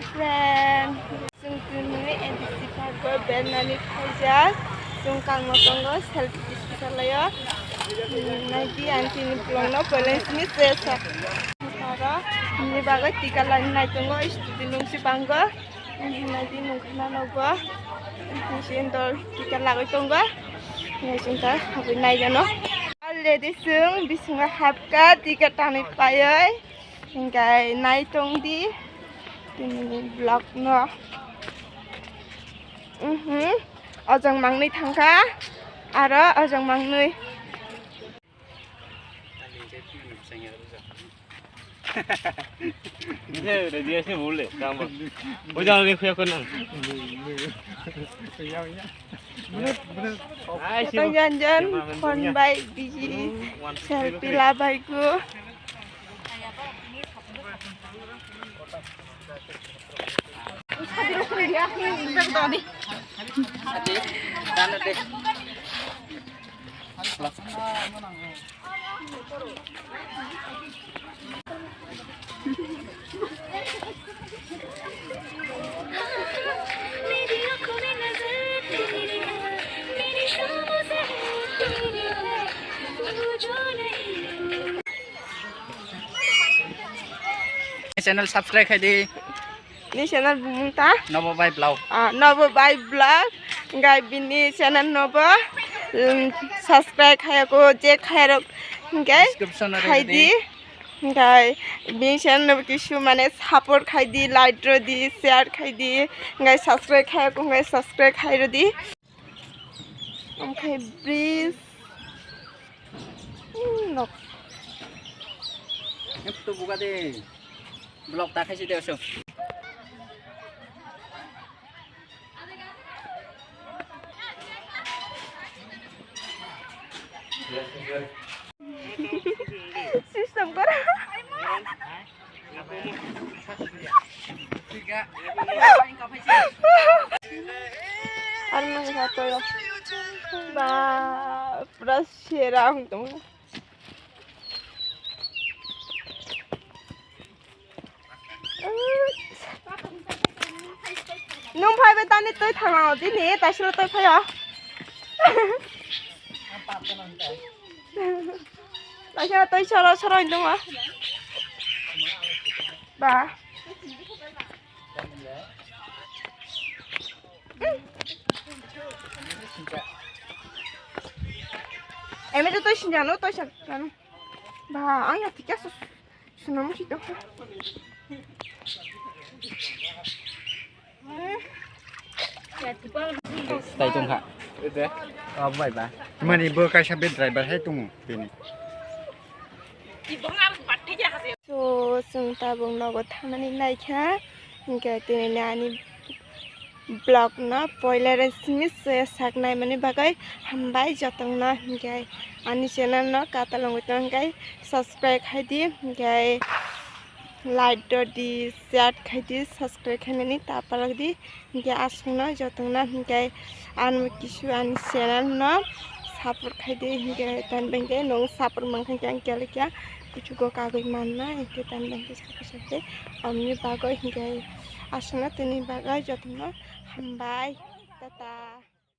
friend. Sung tunui edisi pago bernani kajar. Sung kang motongo selfie disalayo. Nadi anti ni plongno balance ni sesa. Para ni bago tika lan nai tongo istudi nungsi banggo. Nadi nungkana nogo. Sindol tika lagoy tongo. Ngai habi nai jano. Already sung bisunga hapka tika tani payoi. Hinggai nai tongdi. Ini vlog no. Ojong mangni thangka. Aro ojong mangni. Ini udah dia sih boleh, kamu. Ojong ni kuya konan. Tong janjan kon bai biji selfie labai ku. Channel subscribe khai di. Ni channel bumta. Nobo Bai Vlog. Nobo Bai Vlog. Ngai bini channel nobo. Subscribe khai ko je khai rok ngai. Khai di. Ngai bini channel nobo kisu mane support khai di, like ro di, share khai di. Ngai subscribe khai ko ngai subscribe khai ro di. Okay, please. No. Itu buka deh. Vlog tak kasih dia so. Sistem kora. Arman satu ya. Ba, beras serang tuh. Nung phai bên tani tôi thằng nào tí nè, tại sao tôi phai à? Tại sao tôi sao rồi đúng không? Bà. Em ấy tôi xin chào nó tôi sao? Bà anh thì chắc sao nó chỉ đâu. Tay tung hả? Vậy bà. Mà đi bơ cái bên trái bà thấy tung bên. So sung ta bung no go thamani nai kha. Ngai tini nani blog na poiler smith se saknai mani bagai hambai jotong na ngai ani channel na katalong utong ngai subscribe khai di ngai like do di share khai di subscribe khanani ta palag di ngai asung na jotong na ngai an kisu ani channel na support khai di ngai tan bengke nong support mangkhang kyang kya कुछ को कागज मानना है कि तन bank के साथ हमने बागो ही गए आसना तनी बागो जतना हम बाय तता